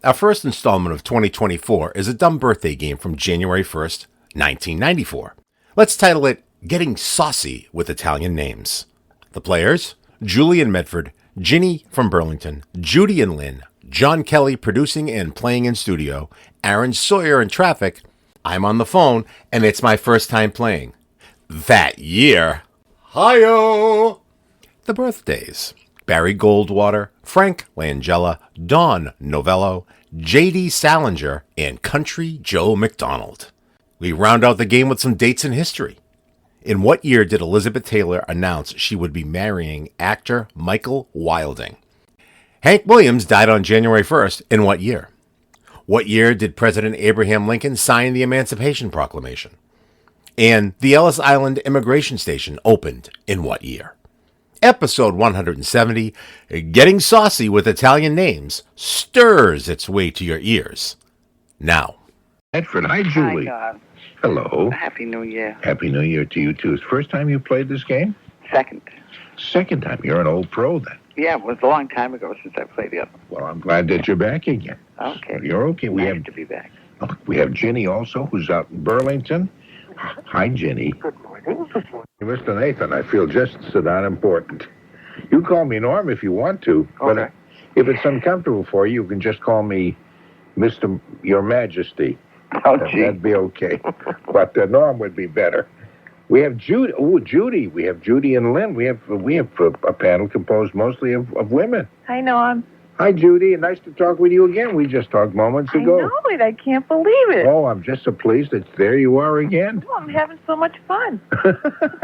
Our first installment of 2024 is a dumb birthday game from January 1st, 1994. Let's title it Getting Saucy with Italian Names. The players, Julie and Medford, Ginny from Burlington, Judy and Lynn, John Kelly producing and playing in studio, Aaron Sawyer in traffic, I'm on the phone, and it's my first time playing. That year, hi-yo! The birthdays, Barry Goldwater, Frank Langella, Dawn Novello, J.D. Salinger, and Country Joe McDonald. We round out the game with some dates in history. In what year did Elizabeth Taylor announce she would be marrying actor Michael Wilding? Hank Williams died on January 1st. In what year? What year did President Abraham Lincoln sign the Emancipation Proclamation? And the Ellis Island Immigration Station opened in what year? Episode 170, Getting Saucy with Italian Names, stirs its way to your ears. Now. Medford, hi, Julie. Hi, God. Hello. Happy New Year. Happy New Year to you, too. It's the first time you played this game? Second. Second time. You're an old pro, then. Yeah, it was a long time ago since I played the other one. Well, I'm glad that you're back again. Okay. You're okay. Nice to be back. We have Ginny also, who's out in Burlington. Hi, Ginny. Good morning. Mr. Nathan, I feel just so darn important. You call me Norm if you want to, but Okay. if it's uncomfortable for you, you can just call me Mr. Your Majesty. Oh, gee. That'd be okay. But Norm would be better. We have Judy. Oh, Judy. We have Judy and Lynn. We have a panel composed mostly of women. Hi, Norm. Hi, Judy. Nice to talk with you again. We just talked moments ago. I know it. I can't believe it. Oh, I'm just so pleased that there you are again. Oh, I'm having so much fun.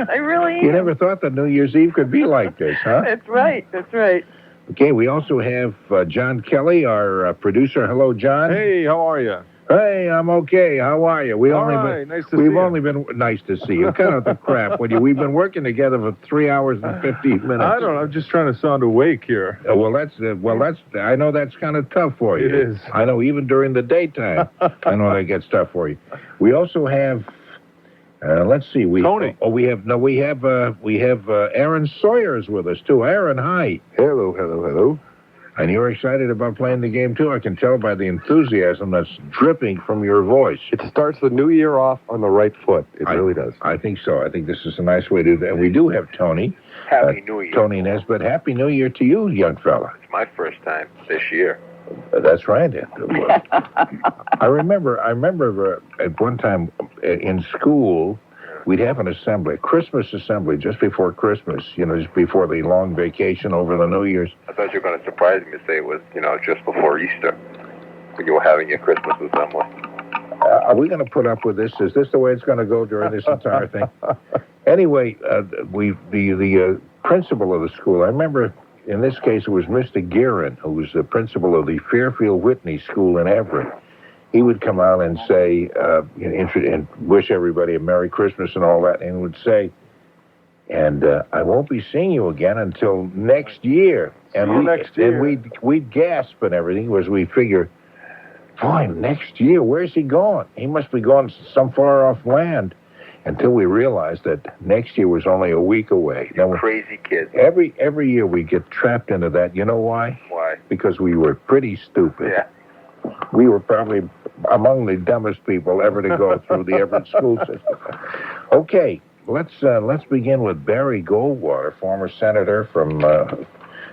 I really am. You never thought that New Year's Eve could be like this, huh? That's right. That's right. Okay, we also have John Kelly, our producer. Hello, John. Hey, how are you? Hey, I'm okay. How are you? We've Nice to see you. We've only been nice to see you. Cut out the crap. We've been working together for 3 hours and 15 minutes. I don't know. I'm just trying to sound awake here. That's I know that's kind of tough for you. It is. I know even during the daytime. I know that gets tough for you. We also have. Let's see. Tony. We have Aaron Sawyer's with us too. Aaron, hi. Hello. And you're excited about playing the game, too? I can tell by the enthusiasm that's dripping from your voice. It starts the new year off on the right foot. It really does. I think so. I think this is a nice way to do that. And we do have Tony. Happy New Year. Tony Nesbitt. Happy New Year to you, young fella. It's my first time this year. That's right. I remember at one time in school, we'd have an assembly, Christmas assembly, just before Christmas, just before the long vacation over the New Year's. I thought you were going to surprise me and say it was, just before Easter, when you were having your Christmas assembly. Are we going to put up with this? Is this the way it's going to go during this entire thing? Anyway, the principal of the school, I remember in this case it was Mr. Guerin, who was the principal of the Fairfield Whitney School in Everett. He would come out and say, and wish everybody a Merry Christmas and all that, and would say, and I won't be seeing you again until next year. And we'd gasp and everything as we figure, boy, next year, where's he going? He must be going some far off land. Until we realized that next year was only a week away. Crazy kids. Every year we get trapped into that. You know why? Why? Because we were pretty stupid. Yeah. We were probably among the dumbest people ever to go through the Everett school system. Okay, let's begin with Barry Goldwater, former senator from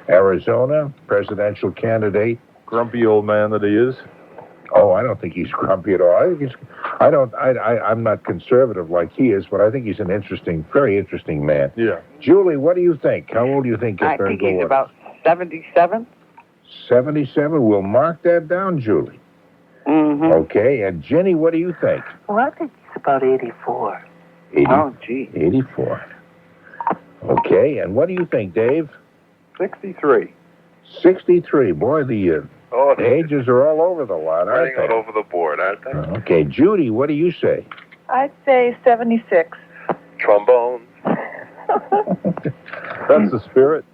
Arizona, presidential candidate. Grumpy old man that he is. Oh, I don't think he's grumpy at all. I'm not conservative like he is, but I think he's an very interesting man. Yeah. Julie, what do you think? How old do you think I Barry think he's Goldwater? about 77. 77. We'll mark that down, Julie. Mm-hmm. Okay, and Ginny, what do you think? Well, I think it's about 84. 80, Oh, gee. 84. Okay, and what do you think, Dave? 63. 63. Boy, the ages are all over the lot, aren't Running all they? over the board, aren't they? Okay, Judy, what do you say? I'd say 76. Trombones. That's the spirit.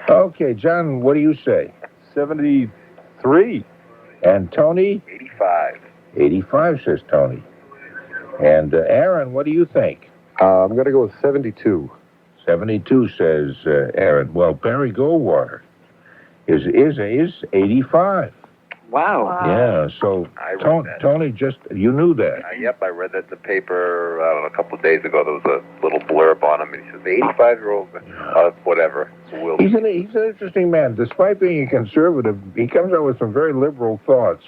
Okay, John, what do you say? 73. And Tony? 85. 85, says Tony. And Aaron, what do you think? I'm going to go with 72. 72, says Aaron. Well, Barry Goldwater is 85. Wow. Yeah, so I read that. Tony, you knew that. Yep, I read that in the paper, I don't know, a couple of days ago. There was a little blurb on him, and he says, the 85-year-old, whatever. He's an interesting man. Despite being a conservative, he comes out with some very liberal thoughts.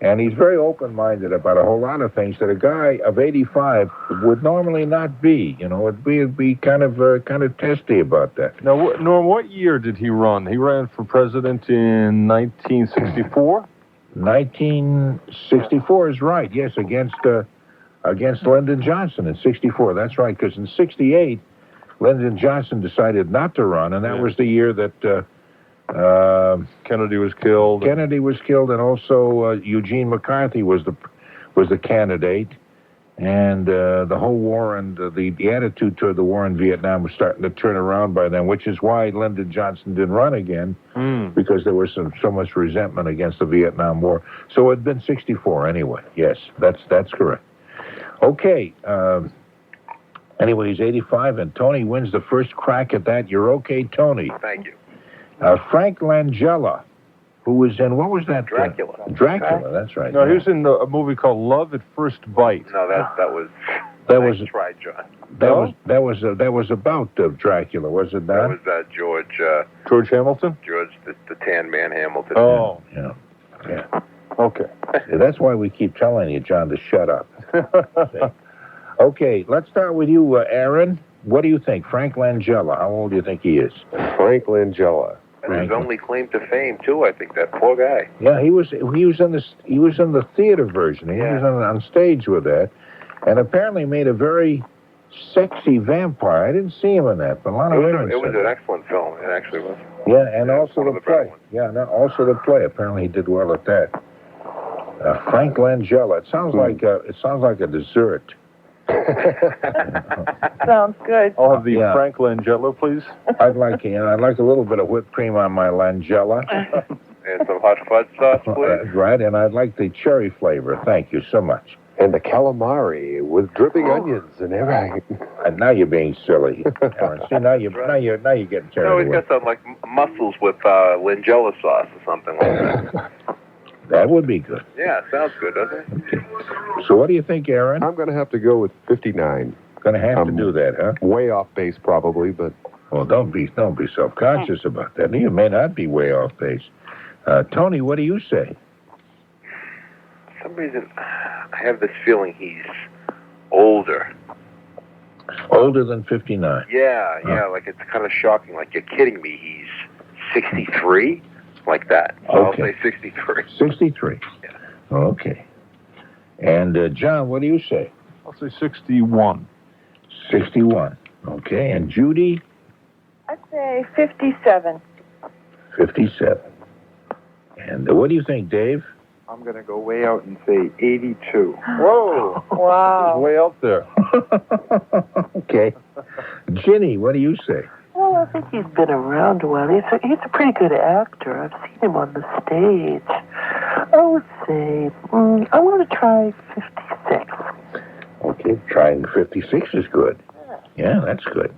And he's very open-minded about a whole lot of things that a guy of 85 would normally not be. You know, it'd be kind of testy about that. Now, Norm, what year did he run? He ran for president in 1964? 1964 is right, yes, against Lyndon Johnson in 64. That's right, because in 68, Lyndon Johnson decided not to run, and that was the year that Kennedy was killed. Kennedy was killed, and also Eugene McCarthy was the candidate, and the whole war and the attitude toward the war in Vietnam was starting to turn around by then, which is why Lyndon Johnson didn't run again, because there was so much resentment against the Vietnam War. So it'd been 64 anyway. Yes, that's correct. Okay. Anyway, he's 85, and Tony wins the first crack at that. You're okay, Tony. Thank you. Frank Langella, who was in, what was that? Dracula. Dracula, that's right. No, he was in a movie called Love at First Bite. No, that was... That nice was try, John. That was about Dracula, was it not? That was George Hamilton? George, the Tan Man Hamilton. Oh. Yeah. Okay. That's why we keep telling you, John, to shut up. Okay, let's start with you, Aaron. What do you think? Frank Langella, how old do you think he is? Frank Langella. And his only claim to fame, too, I think, that poor guy. Yeah, he was in the theater version. He was on stage with that, and apparently made a very sexy vampire. I didn't see him in that, but a lot of women It was said an excellent film. It actually was. Yeah, and also one of the the better play. ones. Yeah, no, also the play. Apparently, he did well at that. Frank Langella. It sounds like a dessert. Sounds good. I'll have the Frank Langella, please. I'd like a little bit of whipped cream on my Langella. And some hot fudge sauce, please. Right, and I'd like the cherry flavor. Thank you so much. And the calamari with dripping onions and everything. And now you're being silly, Aaron. See, now you're getting carried No, he's away. got some, like, mussels with Langella sauce or something like that. That would be good. Yeah, sounds good, doesn't it? So what do you think, Aaron? I'm going to have to go with 59. Going to have to do that, huh? Way off base, probably, but... Well, don't be self-conscious about that. You may not be way off base. Tony, what do you say? For some reason, I have this feeling he's older. Older than 59. Yeah, like it's kind of shocking. Like, you're kidding me, he's 63? Like that. So Okay. I'll say 63. 63. Yeah. Okay. And John, what do you say? I'll say 61. 61. Okay. And Judy? I'd say 57. 57. And what do you think, Dave? I'm going to go way out and say 82. Whoa! Wow. Way out there. Okay. Ginny, what do you say? Well, I think he's been around a while. He's a pretty good actor. I've seen him on the stage. I would say, I want to try 56. Okay, trying 56 is good. Yeah, that's good.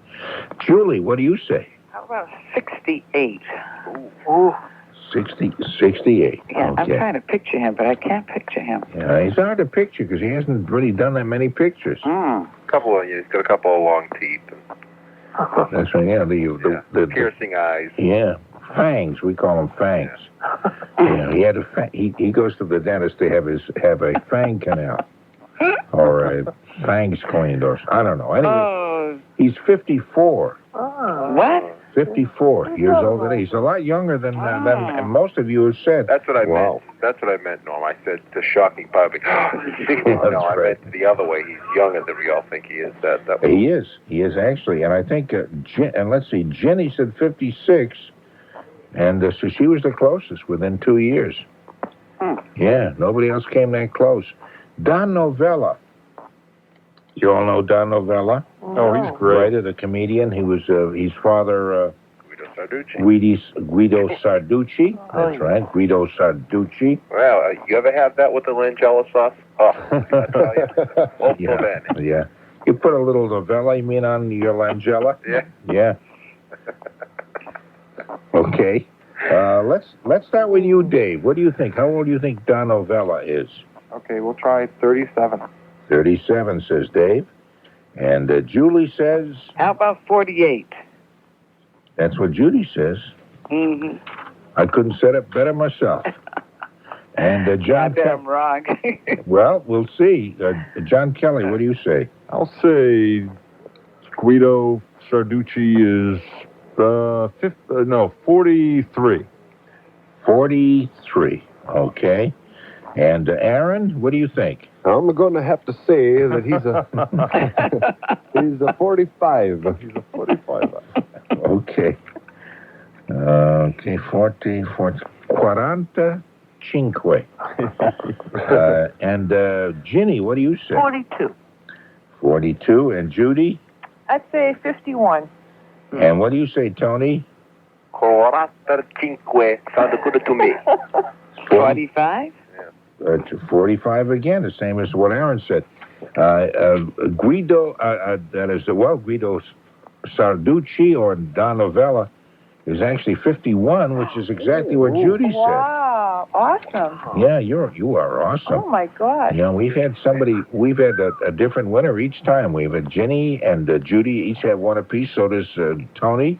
Julie, what do you say? How about 68? Ooh. 68. Yeah, Okay. I'm trying to picture him, but I can't picture him. Yeah, he's hard to picture because he hasn't really done that many pictures. He's got a couple of long teeth. That's right. Yeah, the Piercing eyes. yeah, fangs. We call them fangs. Yeah, he had he goes to the dentist to have a fang canal or fangs cleaned or I don't know. Anyway, he's 54. What? 54 years old today. He's a lot younger than most of you have said. That's what I meant. That's what I meant, Norm. I said the shocking part. 60. No, I meant the other way. He's younger than we all think he is. That He is. He is actually. And I think, and let's see, Ginny said 56, and so she was the closest within 2 years. Yeah, nobody else came that close. Don Novello. You all know Don Novello? Oh, he's great. Writer, the comedian. He was, his father, Guido Sarducci. Guido Sarducci. That's right, Guido Sarducci. Well, you ever have that with the Langella sauce? Oh, I tell you. Yeah. You put a little Novello, you mean, on your Langella? Yeah. Yeah. Okay. Let's start with you, Dave. What do you think? How old do you think Don Novello is? Okay, we'll try 37. 37, says Dave. And Julie says... How about 48? That's what Judy says. Mm-hmm. I couldn't set it better myself. And I John bet Kelly... I'm wrong. Well, we'll see. John Kelly, what do you say? I'll say Guido Sarducci is 43. 43. Okay. And Aaron, what do you think? I'm going to have to say that he's a 45. He's a 45. Okay. Okay, 40, 45. And Ginny, what do you say? 42. 42. And Judy? I'd say 51. And what do you say, Tony? 45. Sounded good to me. 45? 45 again, the same as what Aaron said. Guido, Guido Sarducci or Don Novella is actually 51, which is exactly what Judy said. Wow, awesome. Yeah, you are awesome. Oh, my God. You know, we've had a different winner each time. We've had Ginny and Judy each have one apiece, so does Tony.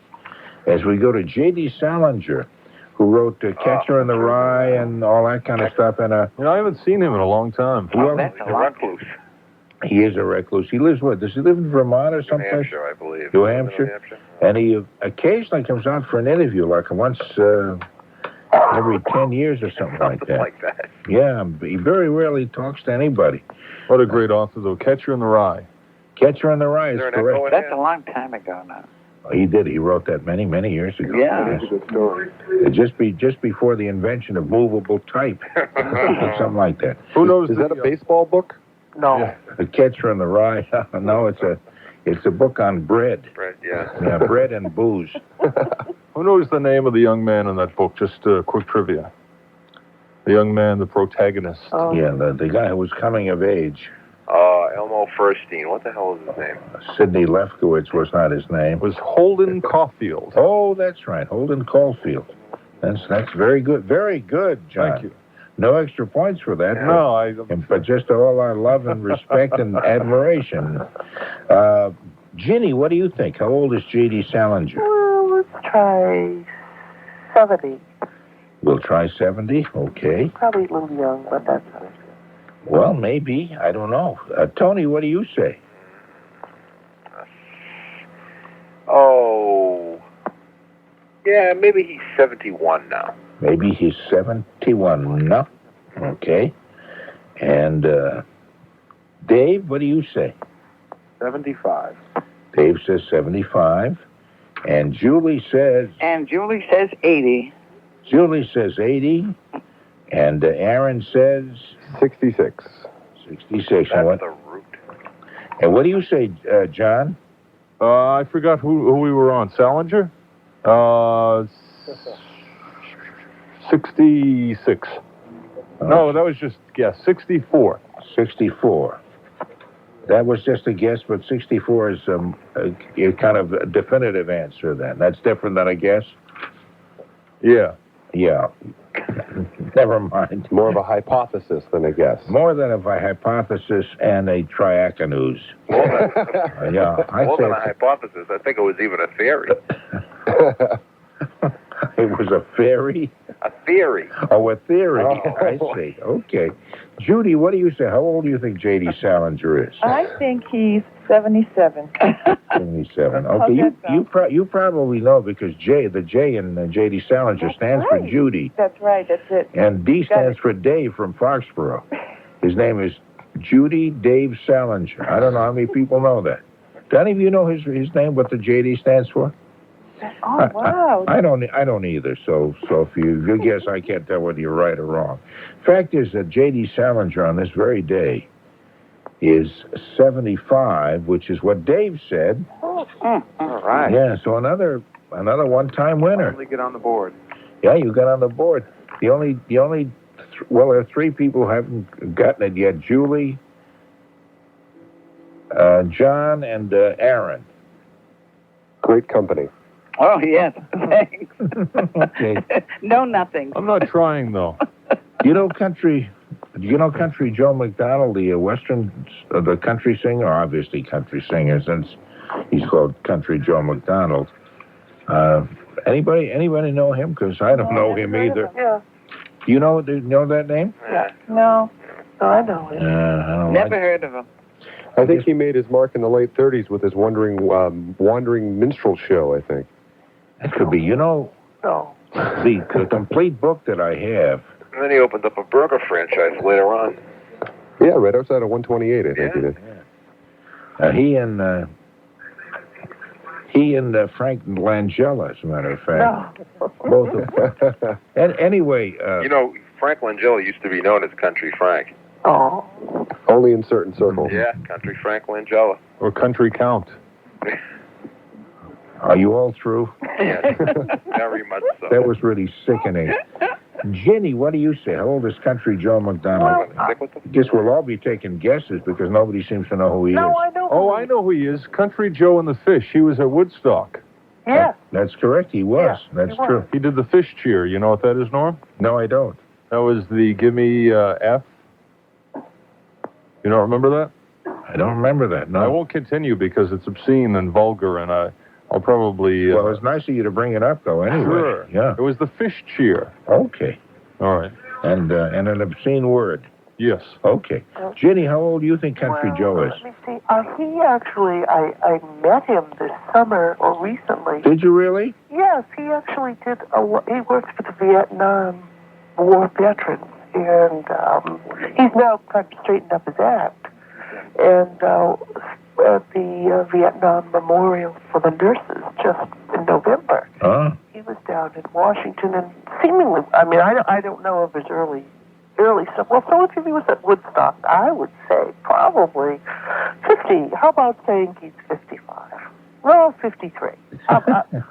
As we go to J.D. Salinger, who wrote Catcher in the Rye and all that kind of stuff. And I haven't seen him in a long time. Well, That's a recluse. He is a recluse. He lives where? Does he live in Vermont or someplace? New Hampshire, I believe. New Hampshire? And he occasionally comes out for an interview, like once every 10 years or something like that. Like that. Yeah, he very rarely talks to anybody. What a great author, though. Catcher in the Rye. Catcher in the Rye is correct. That's a long time ago now. He did. He wrote that many, many years ago. Yeah. Yes. That's a good story. Just before the invention of movable type, something like that. Who knows? Is that a baseball book? No. Yeah. The Catcher in the Rye. No, it's a book on bread. Bread, yeah. Yeah, bread and booze. Who knows the name of the young man in that book? Just quick trivia. The young man, the protagonist. Oh. Yeah, the guy who was coming of age. Elmo Furstein. What the hell is his name? Sidney Lefkowitz was not his name. Was Holden Caulfield. Oh, that's right. Holden Caulfield. That's very good. Very good, John. Thank you. No extra points for that. No, But just all our love and respect and admiration. Ginny, what do you think? How old is J.D. Salinger? Well, let's try 70. We'll try 70. Okay. Probably a little young, but that's all right. Well, maybe. I don't know. Tony, what do you say? Oh. Yeah, maybe he's 71 now. Maybe he's 71 now. Okay. And Dave, what do you say? 75. Dave says 75. And Julie says... And Julie says 80. Julie says 80. And Aaron says... 66. 66. That's the root. And what do you say, John? I forgot who we were on. Salinger? 66. No, that was just guess. 64. 64. That was just a guess, but 64 is a kind of a definitive answer then. That's different than a guess? Yeah. Yeah. Never mind. More of a hypothesis than a guess. More than a hypothesis and a triaconuse. Yeah, More than a hypothesis. I think it was even a theory. It was a fairy? A theory. Oh, a theory. Oh. I see. Okay. Judy, what do you say? How old do you think J.D. Salinger is? I think he's 77. 77. How's Okay, that sound? you probably know because the J in J.D. Salinger stands for Judy. That's right, that's it. And D stands for Dave from Foxborough. His name is Judy Dave Salinger. I don't know how many people know that. Do any of you know his name, what the J.D. stands for? Oh, wow. I don't either. So if you guess, I can't tell whether you're right or wrong. Fact is that J.D. Salinger on this very day is 75, which is what Dave said. All right. Yeah. So another one-time winner. Finally get on the board. Yeah, you got on the board. The only well, there are three people who haven't gotten it yet: Julie, John, and Aaron. Great company. Oh, yes. Thanks. Okay. No, nothing. I'm not trying, though. Do you know Country Joe McDonald, the the country singer, obviously country singer, since he's called Country Joe McDonald. Anybody know him? Because I don't know him either. Yeah. Do you know that name? Yeah. No. No, I know it. I don't Never heard of him. I think he made his mark in the late 30s with his wandering minstrel show, I think. That could be. No. The complete book that I have. And then he opened up a burger franchise later on. Yeah, right outside of 128, I think he did. He and Frank Langella, as a matter of fact. Both of them. And anyway... Frank Langella used to be known as Country Frank. Oh. Only in certain circles. Yeah, Country Frank Langella. Or Country Count. Are you all through? Yes, very much so. That was really sickening. Ginny, what do you say? How old is Country Joe McDonald? I guess we'll all be taking guesses because nobody seems to know who he is. I know. I know who he is. Country Joe and the Fish. He was at Woodstock. Yeah. That's correct. He was. Yeah, That's true. He did the Fish cheer. You know what that is, Norm? No, I don't. That was the Gimme F. You don't remember that? I don't remember that, no. I won't continue because it's obscene and vulgar, and I'll probably... Well, it's nice of you to bring it up, though, anyway. Sure. Yeah. It was the Fish cheer. Okay. All right. And an obscene word. Yes. Okay. Ginny, how old do you think Country Joe is? Let me see. He actually, I met him this summer or recently. Did you really? Yes, he actually did. He works for the Vietnam War veterans, and he's now kind of straightened up his act. And at the Vietnam Memorial for the Nurses just in November, he was down in Washington, and seemingly, I don't know of his early stuff. Well, so if he was at Woodstock, I would say probably 50. How about saying he's 55? Well, 53.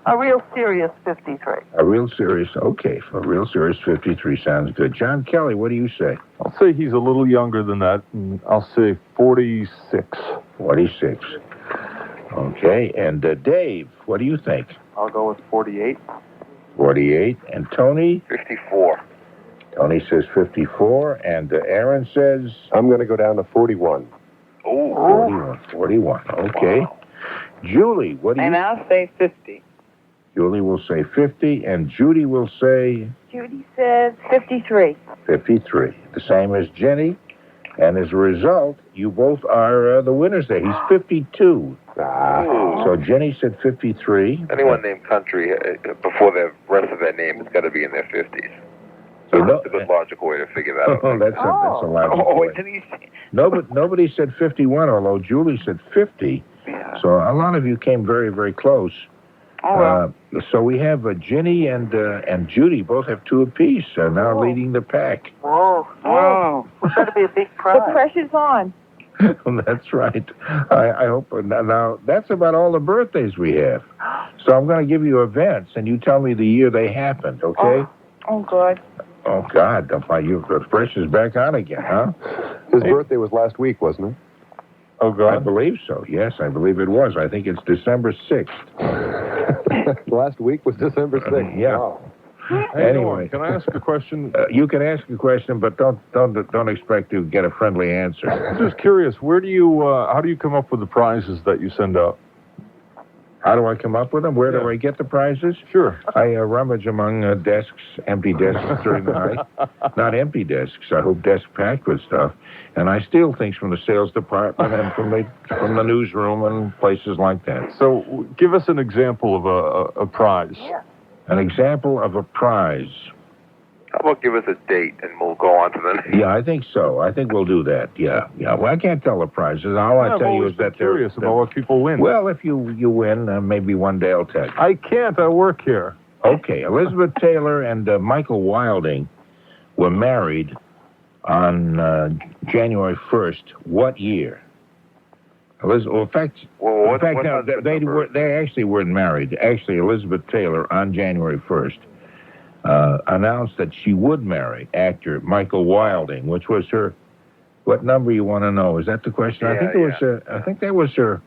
A real serious 53. A real serious, okay. A real serious 53 sounds good. John Kelly, what do you say? I'll say he's a little younger than that, and I'll say 46. 46. Okay. And Dave, what do you think? I'll go with 48. 48. And Tony? 54. Tony says 54. And Aaron says? I'm going to go down to 41. Oh. 41. Okay. Wow. Julie, what do you... And I'll say 50. Julie will say 50, and Judy will say... Judy says 53. 53. The same as Jenny. And as a result, you both are the winners there. He's 52. So Jenny said 53. Anyone named Country, before the rest of that name, has got to be in their 50s. So that's a good logical way to figure that out. Oh, that's a logical way. Did he say? Nobody said 51, although Julie said 50. Yeah. So a lot of you came very, very close. So we have Ginny and Judy both have 2 apiece, now leading the pack. Whoa. It's going to be a big prize. The pressure's on. That's right. I hope. Now, that's about all the birthdays we have. So I'm going to give you events, and you tell me the year they happened, okay? Oh, God. Oh, God. The pressure's back on again, huh? His birthday was last week, wasn't it? Oh, God. I believe so. Yes, I believe it was. I think it's December 6th. Last week was December 6th. Yeah. Wow. Hey, Anyway. Norm, can I ask a question? You can ask a question, but don't expect to get a friendly answer. I'm just curious, how do you come up with the prizes that you send out? How do I come up with them? Where do I get the prizes? Sure. I rummage among desks, empty desks during the night. Not empty desks. I hope desks packed with stuff. And I steal things from the sales department and from the newsroom and places like that. So give us an example of a prize. Yeah. An example of a prize. How about give us a date and we'll go on to the next? Yeah, I think so. I think we'll do that. Yeah. Well, I can't tell the prizes. All I tell you is that they're curious about what people win. Well, if you win, maybe one day I'll tell you. I can't. I work here. Okay. Elizabeth Taylor and Michael Wilding were married on January 1st. What year? In fact, they actually weren't married. Actually, Elizabeth Taylor on January 1st announced that she would marry actor Michael Wilding, which was her. What number you want to know? Is that the question? Yeah, I think that was her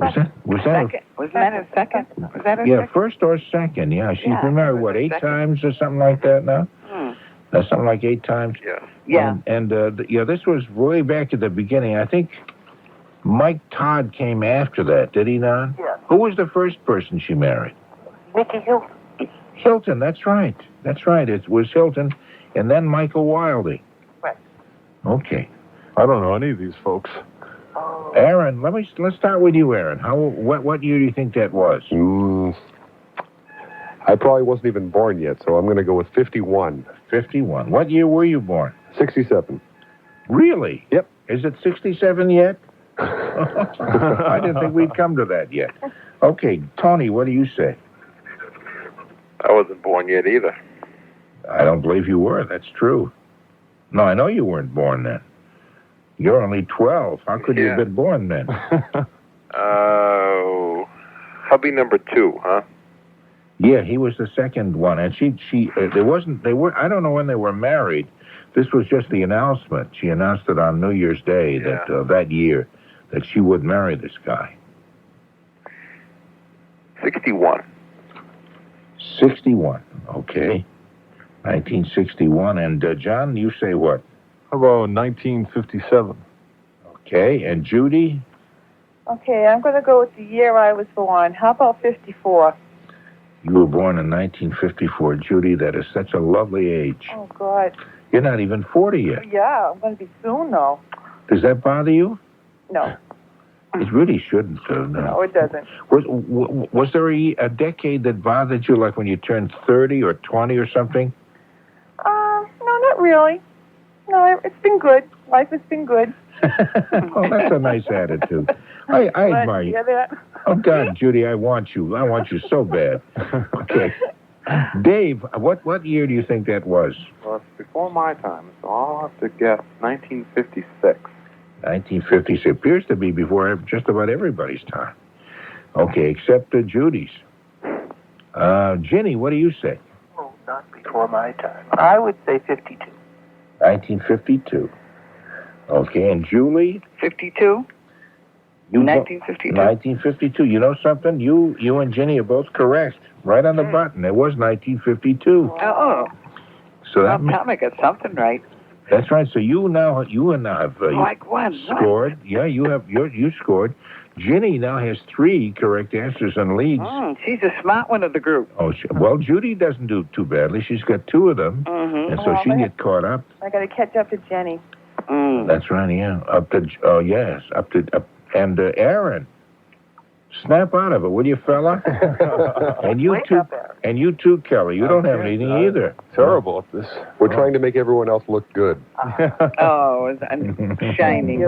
Was that? Second. Wasn't that a second? Was that a Yeah, second? first or second? Yeah, she's Yeah, been married it was what, a 8 second. times or something like that now. That's something like 8 times. Yeah. Yeah. And yeah, this was way back at the beginning. I think Mike Todd came after that, did he not? Yeah. Who was the first person she married? Mickey Hilton. Hilton, that's right. That's right. It was Hilton, and then Michael Wildey. Right. Okay. I don't know any of these folks. Aaron, let's start with you, Aaron. What year do you think that was? I probably wasn't even born yet, so I'm going to go with 51. 51. What year were you born? 67. Really? Yep. Is it 67 yet? I didn't think we'd come to that yet. Okay, Tony, what do you say? I wasn't born yet either. I don't believe you were. That's true. No, I know you weren't born then. You're only 12. How could you have been born then? Hubby number 2, huh? Yeah, he was the second one, and there wasn't. They were. I don't know when they were married. This was just the announcement. She announced it on New Year's Day that year that she would marry this guy. 61. 61. Okay. 1961. And John, you say what? How about 1957? Okay. And Judy? Okay, I'm going to go with the year I was born. How about 54? You were born in 1954. Judy, that is such a lovely age. Oh, God. You're not even 40 yet. Yeah, I'm going to be soon, though. Does that bother you? No. It really shouldn't. No, it doesn't. Was there a decade that bothered you, like when you turned 30 or 20 or something? No, not really. No, it's been good. Life has been good. Oh, that's a nice attitude. I admire you. Hear that? Oh, God, Judy, I want you. I want you so bad. Okay. Dave, what year do you think that was? Well, it's before my time, so I'll have to guess 1956. 1956. It appears to be before just about everybody's time. Okay, except Judy's. Ginny, what do you say? Oh, not before my time. I would say 52. 1952. Okay, and Julie? 52? 1952. 1952. You know something? You and Ginny are both correct. Right on the button. It was 1952. Oh. So Well, Tommy got something right. that's right. So you now have Like what? scored. Yeah, you scored. Ginny now has 3 correct answers and leads. She's a smart one of the group. Oh, well, Judy doesn't do too badly. She's got 2 of them, and so she can get caught up. I got to catch up to Jenny. That's right. Yeah, up to and Aaron. Snap out of it, will you, fella? And you too, and you too, Kelly. You don't have anything either. Terrible at this. We're trying to make everyone else look good. Oh, shining.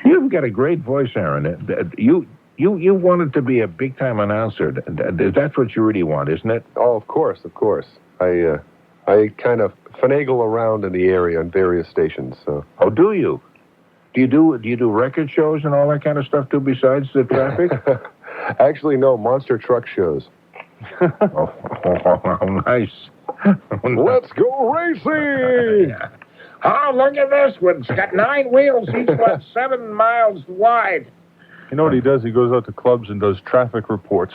You've got a great voice, Aaron. You wanted to be a big-time announcer. That's what you really want, isn't it? Oh, of course, of course. I kind of finagle around in the area on various stations. So. Oh, do you? Do you do record shows and all that kind of stuff too, besides the traffic? Actually, no, monster truck shows. Oh, nice. Let's go racing! Yeah. Oh, look at this one. It's got 9 wheels, each one 7 miles wide. You know what he does? He goes out to clubs and does traffic reports.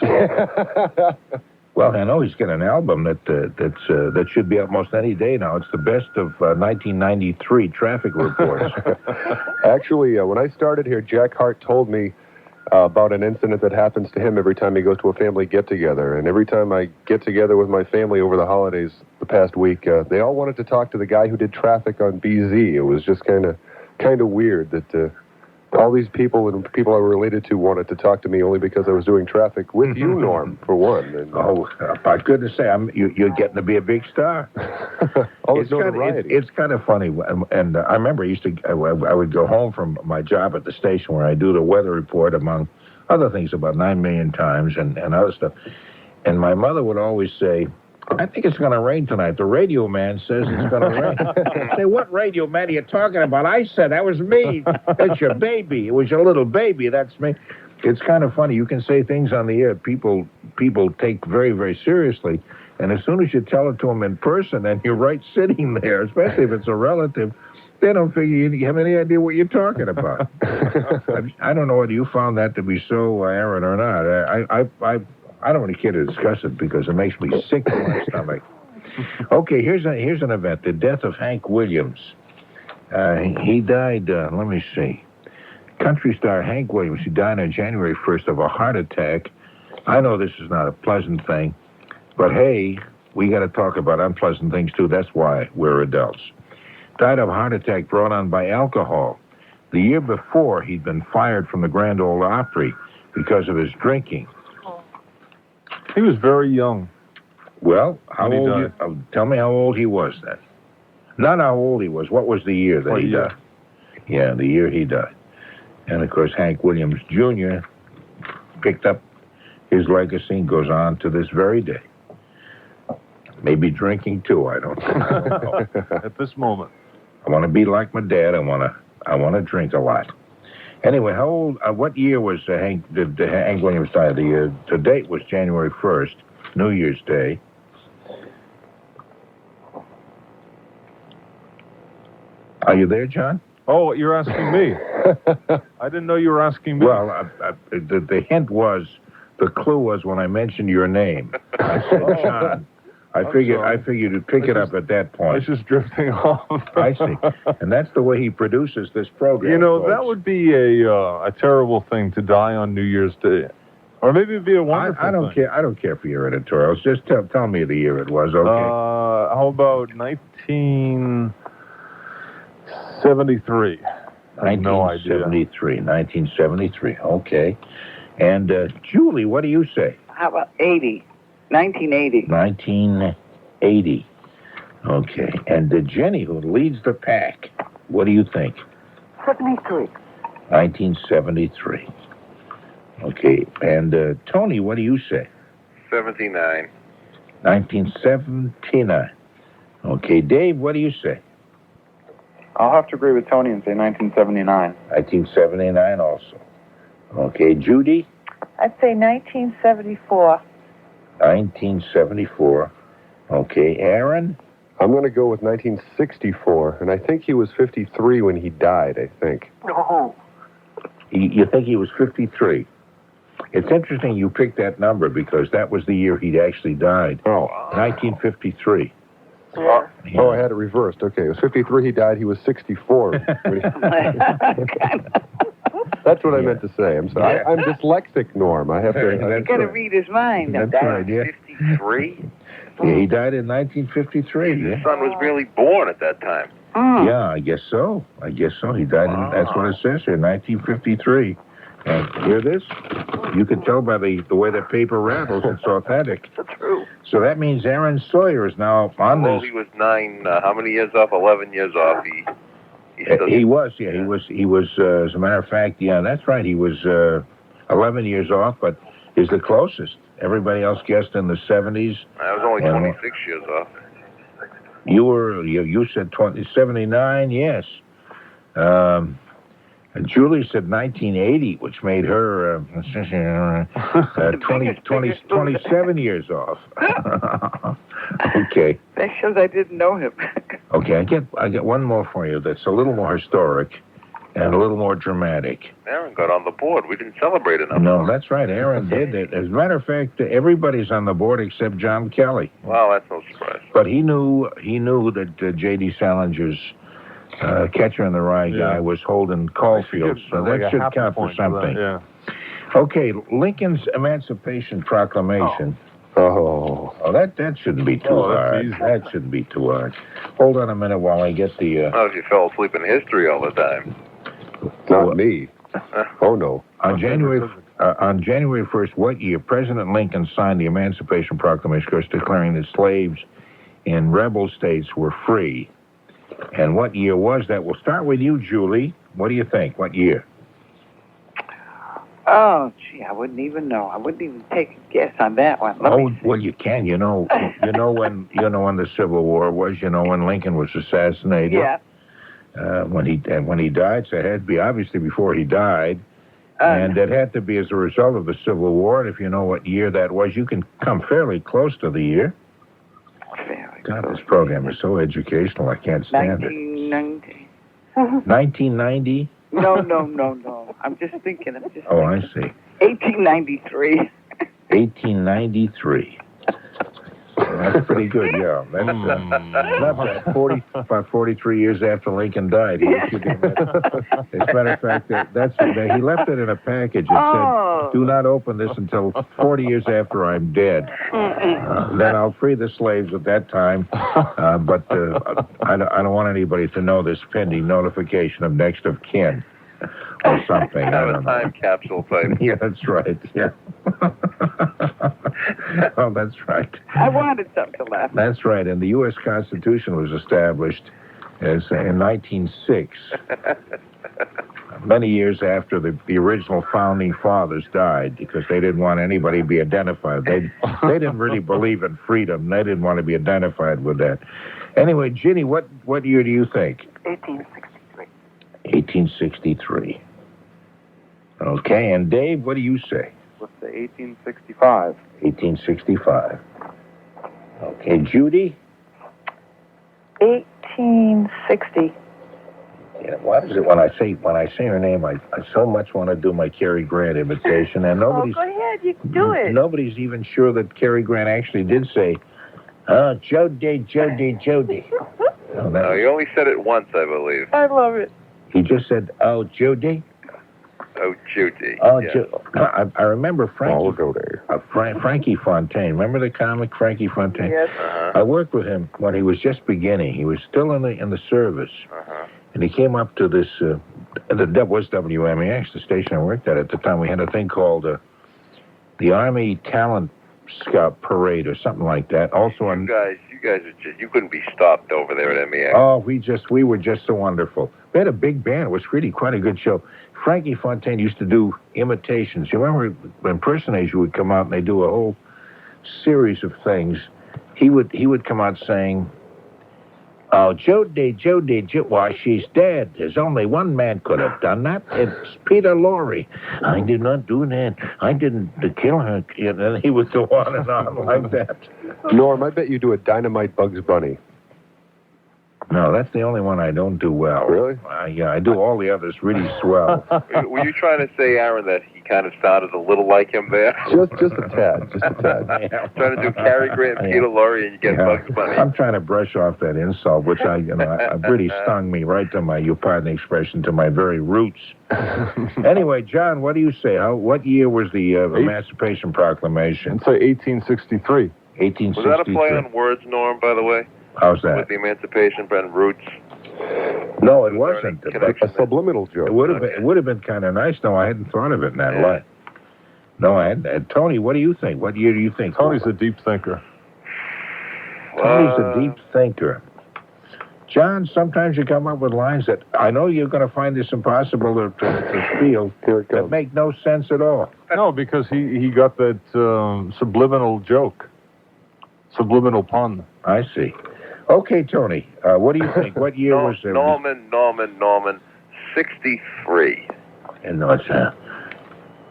Well, I know he's got an album that should be out most any day now. It's the best of 1993 traffic reports. Actually, when I started here, Jack Hart told me about an incident that happens to him every time he goes to a family get-together. And every time I get together with my family over the holidays the past week, they all wanted to talk to the guy who did traffic on BZ. It was just kind of weird that all these people and people I were related to wanted to talk to me only because I was doing traffic with you, Norm, for one. And, by goodness sake, you're getting to be a big star. It's kind of funny, and I remember I would go home from my job at the station where I do the weather report, among other things, about 9 million times and other stuff. And my mother would always say, I think it's going to rain tonight. The radio man says it's going to rain. I say, what radio man are you talking about? I said, that was me. That's your baby. It was your little baby. That's me. It's kind of funny. You can say things on the air people take very, very seriously. And as soon as you tell it to them in person and you're right sitting there, especially if it's a relative, They don't figure you have any idea what you're talking about. I don't know whether you found that to be so, Aaron, or not. I don't really care to discuss it because it makes me sick to my stomach. Okay, here's an event: the death of Hank Williams. He died. Let me see. Country star Hank Williams. He died on January 1st of a heart attack. I know this is not a pleasant thing, but hey, we got to talk about unpleasant things too. That's why we're adults. Died of a heart attack brought on by alcohol. The year before, he'd been fired from the Grand Ole Opry because of his drinking. He was very young. Well, how old? Tell me how old he was then. Not how old he was. What was the year that he died? Yeah, the year he died. And of course, Hank Williams Jr. picked up his legacy and goes on to this very day. Maybe drinking too. I don't know. At this moment. I want to be like my dad. I want to drink a lot. Anyway, how old? What year was Hank Williams died? The date was January 1st, New Year's Day. Are you there, John? Oh, you're asking me. I didn't know you were asking me. Well, the hint was, the clue was when I mentioned your name. I said John. I figured to pick it up at that point. I was just drifting off. I see. And that's the way he produces this program. You know, folks. that would be a terrible thing to die on New Year's Day. Or maybe it'd be a wonderful I don't care. I don't care for your editorials. Just tell me the year it was, okay? How about 1973? I have no idea. 1973. Okay. And Julie, what do you say? How about 80? 1980. 1980. Okay. And Jenny, who leads the pack, what do you think? 73. 1973. Okay. And Tony, what do you say? 79. 1979. Okay. Dave, what do you say? I'll have to agree with Tony and say 1979. 1979 also. Okay. Judy? I'd say 1974. 1974. Okay. Aaron? I'm going to go with 1964, and I think he was 53 when he died, I think. Oh. You think he was 53? It's interesting you picked that number because that was the year he actually died. Oh. 1953. Yeah. Oh, I had it reversed. Okay, it was 53 he died. He was 64. That's what I meant to say. I'm sorry. Yeah. I'm dyslexic, Norm. I have to... You got to read his mind. That's right, yeah. 53? Yeah, he died in 1953. His Yeah. son was really born at that time. Yeah, I guess so. He died in, that's what it says here, 1953. And hear this? You can tell by the way the paper rattles, it's authentic. That's true. So that means Aaron Sawyer is now on Well, this. he was 9, how many years off? 11 years off. He was, as a matter of fact, yeah, that's right. He was 11 years off, but is the closest. Everybody else guessed in the 70s. I was only 26 years off. You said 79, yes. And Julie said 1980, which made her 27 years off. Okay. That shows I didn't know him. Okay, I get one more for you that's a little more historic and a little more dramatic. Aaron got on the board. We didn't celebrate enough. No, that's right. Aaron did it. As a matter of fact, everybody's on the board except John Kelly. Well, that's no surprise. But he knew that J.D. Salinger's catcher in the rye guy was Holden Caulfield, so that should count for something. Yeah. Okay, Lincoln's Emancipation Proclamation. Oh, that shouldn't be too hard. Easy. That shouldn't be too hard. Hold on a minute while I get the... Not if you fell asleep in history all the time. Not me. Oh, no. On January 1st, what year, President Lincoln signed the Emancipation Proclamation, of course, declaring that slaves in rebel states were free. And what year was that? We'll start with you, Julie. What do you think? What year? Oh, gee, I wouldn't even know. I wouldn't even take a guess on that one. Well, you can. You know when the Civil War was. You know when Lincoln was assassinated. Yeah. When he died, so it had to be obviously before he died, and it had to be as a result of the Civil War. And if you know what year that was, you can come fairly close to the year. Very God, this program is so educational. I can't stand it. 1990. 1990? No. I'm just thinking. Oh, I see. 1893. 1893. That's pretty good, yeah. That's not bad. About 43 years after Lincoln died, he issued him that. As a matter of fact, he left it in a package. It said, "Do not open this until 40 years after I'm dead. Then I'll free the slaves at that time. But I don't want anybody to know this pending notification of next of kin." Or something. Kind of a time capsule type. Yeah, that's right. Yeah. Oh, that's right. I wanted something to laugh at. That's right. And the U.S. Constitution was established in 1906, many years after the original founding fathers died, because they didn't want anybody to be identified. They didn't really believe in freedom. They didn't want to be identified with that. Anyway, Ginny, what year do you think? 1863. 1863. Okay, and Dave, what do you say? Let's say 1865. 1865. Okay, Judy? 1860. Yeah, what is it when I say her name? I so much want to do my Cary Grant imitation, and nobody's. Oh, go ahead, you can do it. Nobody's even sure that Cary Grant actually did say, "Oh, Jody." Oh, No, you only said it once, I believe. I love it. He just said, "Oh, Judy." Oh, Judy. Oh, yeah. I remember Frankie. I'll go there. Frankie Fontaine. Remember the comic Frankie Fontaine? Yes. I worked with him when he was just beginning. He was still in the service, and he came up to this. That was WMAX, the station I worked at the time. We had a thing called the Army Talent Scout Parade or something like that. Also, You guys are you couldn't be stopped over there at MEX. oh, we were just so wonderful. We had a big band. It was really quite a good show. Frankie Fontaine used to do imitations. You remember when impersonators would come out and they do a whole series of things. He would come out saying, "Oh, Jody, why, she's dead. There's only one man could have done that. It's Peter Lorre. I did not do that. I didn't kill her." And then he would go on and on like that. Norm, I bet you do a dynamite Bugs Bunny. No, that's the only one I don't do well. Really? Yeah, I do all the others really swell. Were you trying to say, Aaron, that he kind of sounded a little like him there? Just a tad. Trying to do Cary Grant and Peter Lorre, and you get Bugs Bunny. I'm trying to brush off that insult, which I really stung me right to my, you pardon the expression, to my very roots. Anyway, John, what do you say? What year was the Emancipation Proclamation? I'd say 1863. 1863. Was that a play on words, Norm, by the way? How's that? With the Emancipation and Roots? No, it wasn't. A subliminal joke. It would have been kind of nice. No, I hadn't thought of it in that light. No, I hadn't. Tony, what do you think? What year do you think? Tony's a deep thinker. Tony's a deep thinker. John, sometimes you come up with lines that I know you're going to find this impossible to feel that make no sense at all. No, because he got that subliminal joke. Subliminal pun. I see. Okay, Tony, what do you think? What year was it? Norman, 63. And no, it's,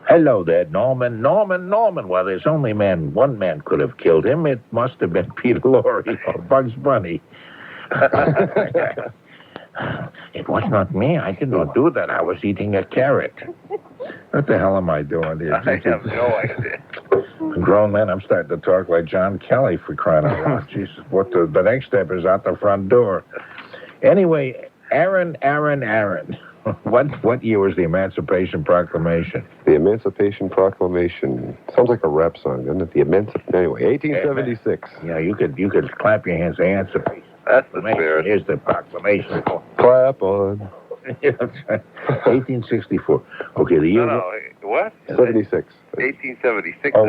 hello there, Norman. Well, there's only one man could have killed him. It must have been Peter Lorre or Bugs Bunny. It was not me. I did not do that. I was eating a carrot. What the hell am I doing here? I have no idea. A grown man, I'm starting to talk like John Kelly, for crying out loud. Jesus, the next step is out the front door. Anyway, Aaron. What year was the Emancipation Proclamation? The Emancipation Proclamation. Sounds like a rap song, doesn't it? Anyway, 1876. Yeah, you could clap your hands. Emancipation. That's the spirit. Here's the proclamation. Clap on. Yeah, that's right. 1864. Okay, the year. No, what? 76. 1876. Oh,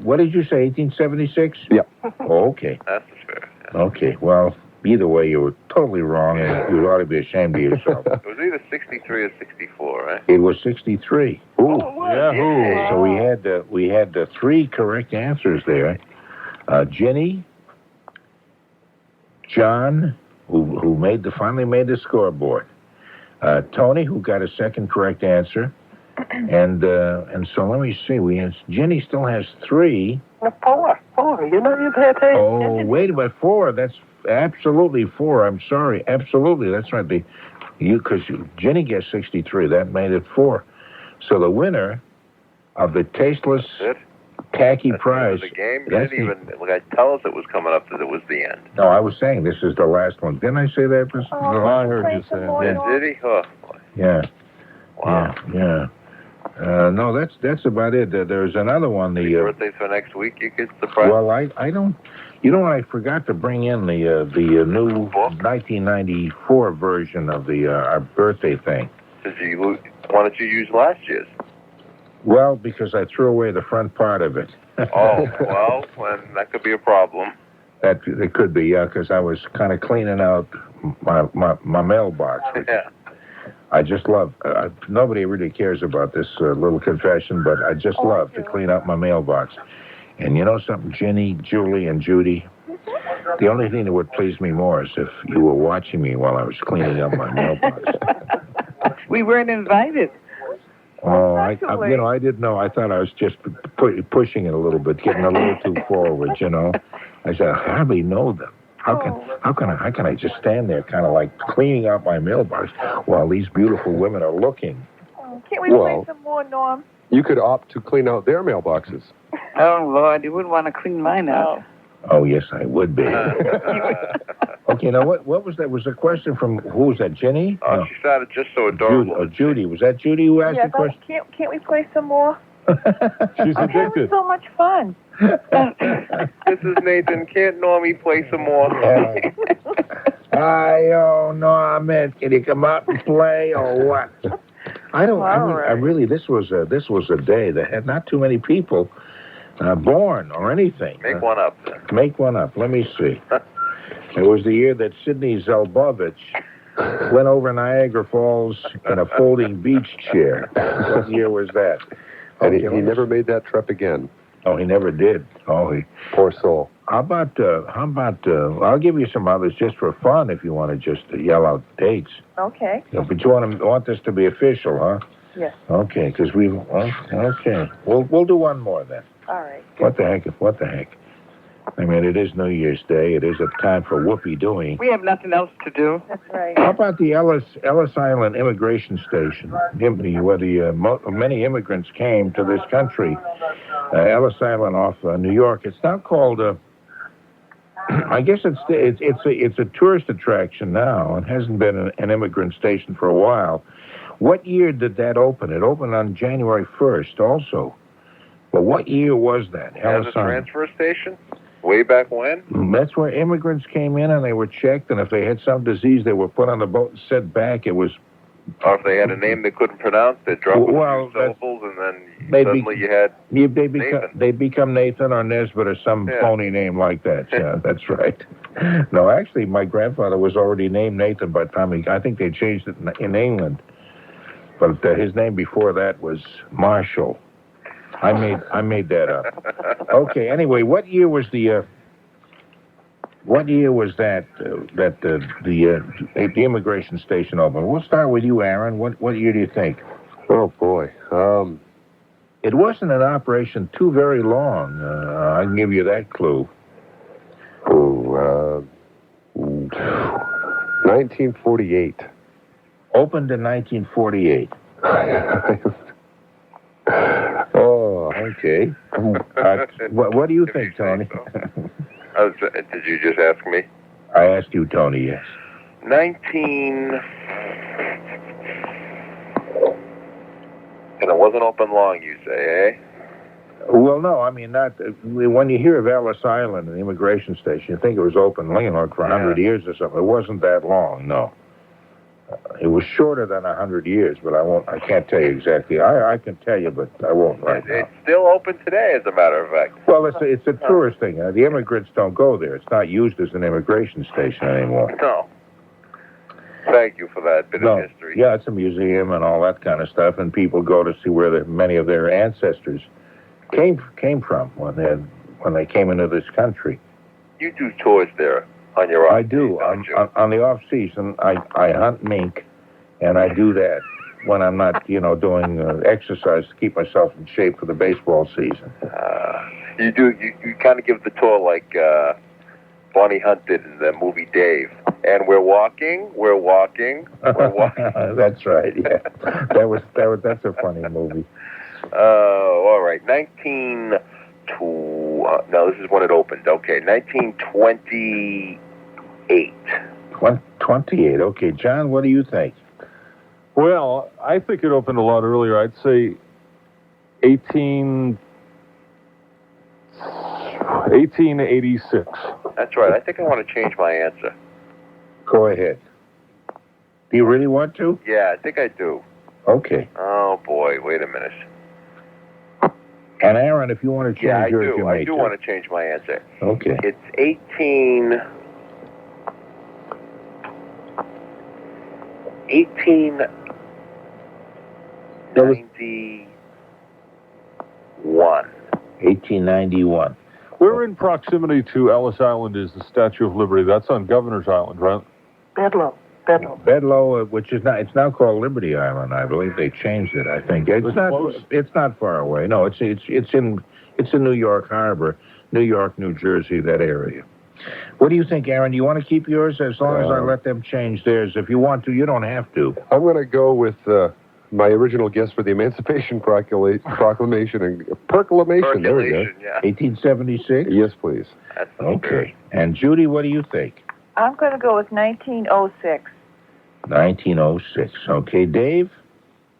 what did you say? 1876? Yeah. Oh, okay. That's the spirit. Yeah. Okay. Well, either way, you were totally wrong, and you ought to be ashamed of yourself. It was either 63 or 64, right? It was 63. Ooh. Yahoo! So we had the three correct answers there. Ginny, John, who finally made the scoreboard. Tony, who got a second correct answer, and so let me see. Ginny still has three. Four. You know you've had taste. Oh, wait a minute, 4. That's absolutely 4. I'm sorry. Absolutely, that's right. Because Ginny gets 63. That made it 4. So the winner of the tasteless tacky prize. The game. You didn't even tell us it was coming up that it was the end. No, I was saying this is the last one. Didn't I say that? No, I heard you say Yeah, did he? Oh, boy. Yeah. Wow. Yeah. No, that's about it. There's another one. Any birthdays for next week you could surprise? Well, I don't. You know what? I forgot to bring in the new 1994 version of our birthday thing. Why don't you use last year's? Well, because I threw away the front part of it. Oh, well, that could be a problem. It could be, yeah, because I was kind of cleaning out my mailbox. Yeah. I just love, nobody really cares about this little confession, but I just love to clean up my mailbox. And you know something, Ginny, Julie, and Judy? The only thing that would please me more is if you were watching me while I was cleaning up my mailbox. We weren't invited. Oh, I didn't know. I thought I was just pushing it a little bit, getting a little too forward, you know. I said, I hardly know them. How can I just stand there kind of like cleaning out my mailbox while these beautiful women are looking? Oh, can't we play some more, Norm? You could opt to clean out their mailboxes. Oh, Lord, you wouldn't want to clean mine out. Oh, yes, I would be. Okay, now what was that? Was a question from, who was that, Ginny? Oh, no. She sounded just so adorable. Judy. Was that Judy who asked the question? Can't we play some more? She's I'm having addicted. so much fun. This is Nathan. Can't Normie play some more? Norman, can you come out and play or what? I really, this was a day that had not too many people born or anything. Make one up. Make one up. Let me see. It was the year that Sidney Zelbovich went over Niagara Falls in a folding beach chair. What year was that? And he never made that trip again. Oh, he never did. Oh, Poor soul. How about, I'll give you some others just for fun if you want to just yell out dates. Okay. But you want this to be official, huh? Yes. Okay, because okay. We'll do one more then. All right. What the heck? I mean, it is New Year's Day. It is a time for whoopee doing. We have nothing else to do. That's right. How about the Ellis Island Immigration Station, where many immigrants came to this country? Ellis Island off New York. It's now called. I guess it's a tourist attraction now. It hasn't been an immigrant station for a while. What year did that open? It opened on January 1st, also. But what year was that? As a transfer station? Way back when? That's where immigrants came in and they were checked, and if they had some disease, they were put on the boat and sent back. It was... Or if they had a name they couldn't pronounce, they'd drop a few syllables, and then suddenly you had Nathan. They become Nathan or Nesbitt or some phony name like that. Yeah, that's right. No, actually, my grandfather was already named Nathan by the time I think they changed it in England. But his name before that was Marshall. I made that up. Okay. Anyway, what year was that the immigration station opened? We'll start with you, Aaron. What year do you think? Oh boy. It wasn't in operation too very long. I can give you that clue. 1948. Opened in 1948. Oh, okay. What do you think, Tony? Did you just ask me? I asked you, Tony, yes. And it wasn't open long, you say, eh? Well, no, I mean, not... When you hear of Ellis Island, an immigration station, you think it was open, for 100 years or something. It wasn't that long, no. It was shorter than 100 years, but I can't tell you exactly. I can tell you, but I won't right now. It's still open today, as a matter of fact. Well, it's a tourist thing. The immigrants don't go there. It's not used as an immigration station anymore. No. Thank you for that bit of history. Yeah, it's a museum and all that kind of stuff, and people go to see where many of their ancestors came from when they came into this country. You do tours there on your off. I do. On the off season, I hunt mink, and I do that when I'm not, doing exercise to keep myself in shape for the baseball season. You kind of give the tour like Bonnie Hunt did in the movie Dave. And we're walking. That's right. Yeah, that's a funny movie. All right. No, this is when it opened. Okay, 1928. 28. Okay, John, what do you think? Well, I think it opened a lot earlier. I'd say 1886. That's right. I think I want to change my answer. Go ahead. Do you really want to? Yeah, I think I do. Okay. Oh, boy. Wait a minute. And Aaron, if you want to change yours, you may. I do want to change my answer. Okay. It's 1891. 1891. We're in proximity to Ellis Island is the Statue of Liberty. That's on Governor's Island, right? Bedloe. Bedloe, which is it's now called Liberty Island. I believe they changed it. I think it's not. Close? It's not far away. No, it's in New York Harbor, New York, New Jersey, that area. What do you think, Aaron? Do you want to keep yours as long as I let them change theirs? If you want to, you don't have to. I'm going to go with my original guess for the Emancipation Proclamation and Proclamation. There we go. Yeah. 1876. Yes, please. That's Okay. And Judy, what do you think? I'm going to go with 1906. 1906. Okay, Dave.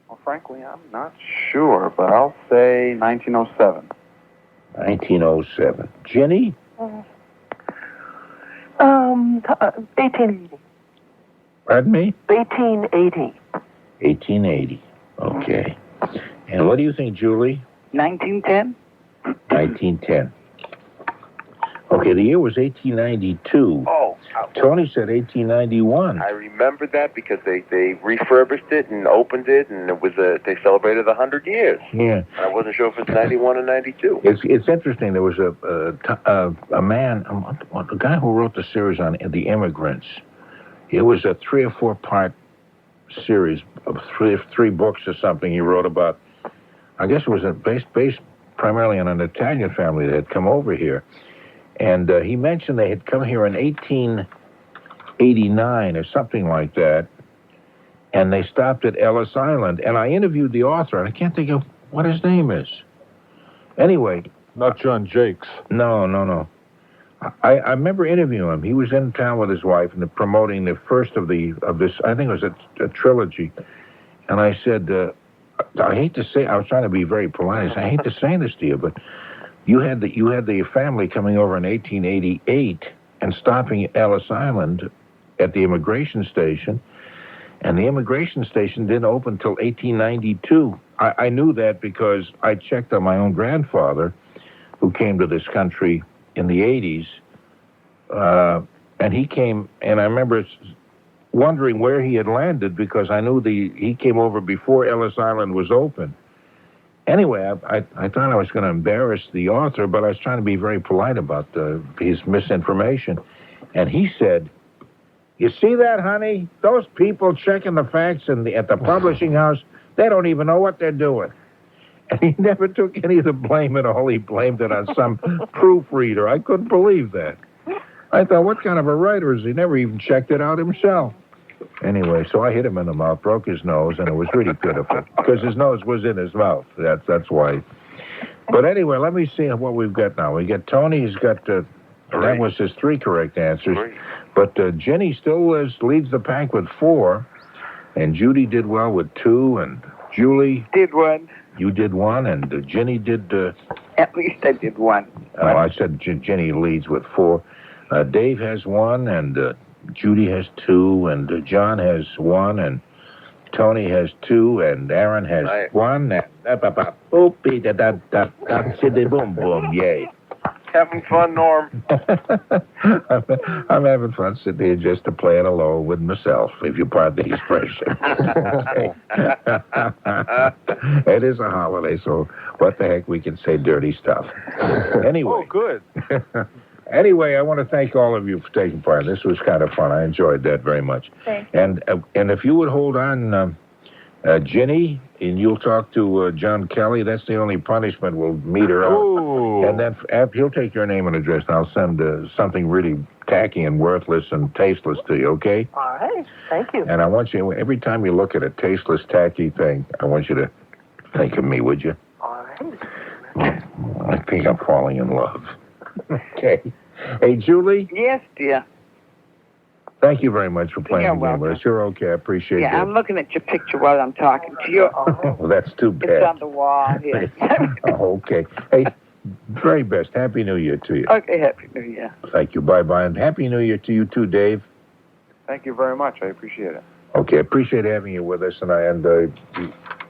Well, frankly, I'm not sure, but I'll say 1907. 1907. Ginny. 1880. Pardon me. 1880. 1880. Okay. And what do you think, Julie? 1910? 1910. Okay, the year was 1892. Oh. Tony said 1891. I remember that because they refurbished it and opened it, and it was they celebrated 100 years. Yeah. I wasn't sure if it's 91 or 92. It's interesting. There was a man, the guy who wrote the series on the immigrants. It was a 3 or 4 part series of three books or something he wrote about. I guess it was based primarily on an Italian family that had come over here. And he mentioned they had come here in 1889 or something like that, and they stopped at Ellis Island. And I interviewed the author, and I can't think of what his name is. Anyway. Not John Jakes. No. I remember interviewing him. He was in town with his wife and promoting the first of this, I think it was a trilogy. And I said, I hate to say, I was trying to be very polite. I said, I hate to say this to you, but you had the family coming over in 1888 and stopping at Ellis Island at the immigration station, and the immigration station didn't open until 1892. I knew that because I checked on my own grandfather, who came to this country in the 80s, and he came, and I remember wondering where he had landed because I knew he came over before Ellis Island was open. Anyway, I thought I was going to embarrass the author, but I was trying to be very polite about his misinformation. And he said, "You see that, honey? Those people checking the facts at the publishing house, they don't even know what they're doing." And he never took any of the blame at all. He blamed it on some proofreader. I couldn't believe that. I thought, what kind of a writer is he? Never even checked it out himself. Anyway, so I hit him in the mouth, broke his nose, and it was really pitiful because his nose was in his mouth. That's why. But anyway, let me see what we've got now. We got Tony. He's got that was his 3 correct answers. But Ginny still leads the pack with 4, and Judy did well with 2, and Julie Did one. You did 1, and Ginny did. At least I did 1. I said Ginny leads with 4. Dave has 1, and Judy has 2, and John has 1, and Tony has 2, and Aaron has 1. And boom boom, yay! Having fun, Norm. I'm having fun sitting here just to play it alone with myself, if you pardon the expression. It is a holiday, so what the heck, we can say dirty stuff. Anyway. Oh, good. Anyway, I want to thank all of you for taking part. This was kind of fun. I enjoyed that very much. Thank you. And if you would hold on Ginny, and you'll talk to John Kelly. That's the only punishment. We'll meet her out. Oh. And then he'll take your name and address, and I'll send something really tacky and worthless and tasteless to you, okay? All right. Thank you. And I want you, every time you look at a tasteless, tacky thing, I want you to think of me, would you? All right. I think I'm falling in love. Okay. Hey, Julie? Yes, dear. Thank you very much for playing You're the game with welcome. us. You're okay. I appreciate Yeah, that. I'm looking at your picture while I'm talking to you. Well, that's too It's bad. on the wall here. Oh, okay. Hey, very best. Happy New Year to you. Okay, Happy New Year. Thank you. Bye-bye. And Happy New Year to you, too, Dave. Thank you very much. I appreciate it. Okay, appreciate having you with us, and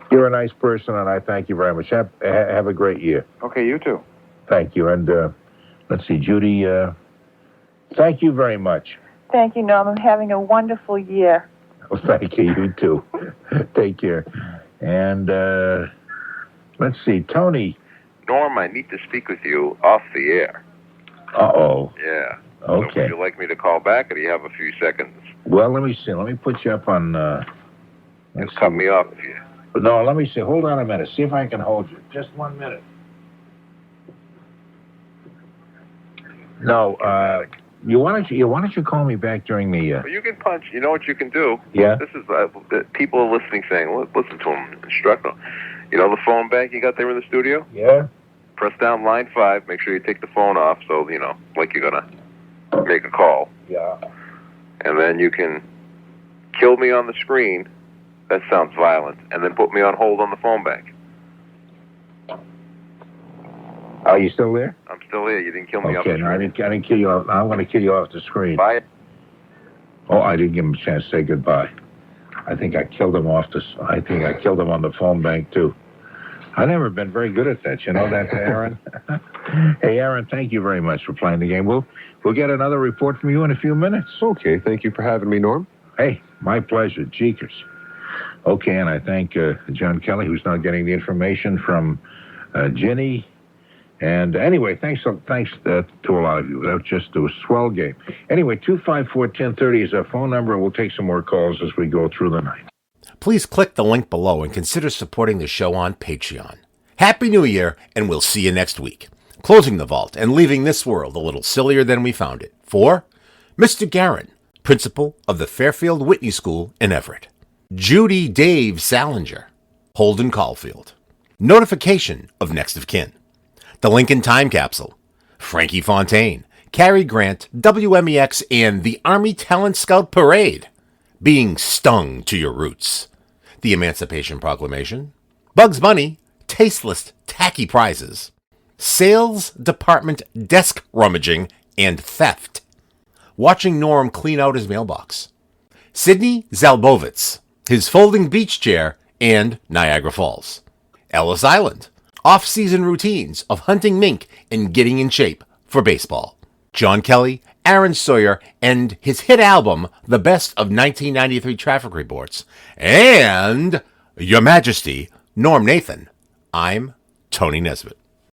you're a nice person, and I thank you very much. Have a great year. Okay, you too. Thank you. And let's see, Judy, thank you very much. Thank you, Norm. I'm having a wonderful year. Well, thank you. You too. Take care. And let's see, Tony. Norm, I need to speak with you off the air. Uh-oh. Yeah. Okay. So would you like me to call back, or do you have a few seconds? Well, let me see. Let me put you up on... You cut me off if you... No, let me see. Hold on a minute. See if I can hold you. Just 1 minute. No, why don't you call me back during the... Well, you can punch. You know what you can do? Yeah? This is... people are listening saying, listen to him, instruct them. You know the phone bank you got there in the studio? Yeah? Press down line 5. Make sure you take the phone off so, like you're going to make a call. Yeah. And then you can kill me on the screen. That sounds violent. And then put me on hold on the phone bank. Are you still there? I'm still here. You didn't kill me off Okay, the no, I screen. didn't kill you off. I'm going to kill you off the screen. Bye. Oh, I didn't give him a chance to say goodbye. I think I killed him on the phone bank, too. I've never been very good at that. You know that, Aaron? Hey, Aaron, thank you very much for playing the game. We'll get another report from you in a few minutes. Okay, thank you for having me, Norm. Hey, my pleasure. Jeekers. Okay, and I thank John Kelly, who's now getting the information from Ginny. And anyway, thanks to a lot of you. That was just a swell game. Anyway, 254-1030 is our phone number, and we'll take some more calls as we go through the night. Please click the link below and consider supporting the show on Patreon. Happy New Year, and we'll see you next week. Closing the vault and leaving this world a little sillier than we found it. For Mr. Guerin, principal of the Fairfield Whitney School in Everett. Judy Dave Salinger, Holden Caulfield. Notification of next of kin. The Lincoln Time Capsule, Frankie Fontaine, Cary Grant, WMEX, and the Army Talent Scout Parade. Being stung to your roots. The Emancipation Proclamation, Bugs Bunny, tasteless, tacky prizes. Sales Department desk rummaging and theft. Watching Norm clean out his mailbox. Sidney Zalbovitz, his folding beach chair, and Niagara Falls. Ellis Island, off-season routines of hunting mink and getting in shape for baseball. John Kelly, Aaron Sawyer, and his hit album, The Best of 1993 Traffic Reports. And Your Majesty, Norm Nathan. I'm Tony Nesbitt.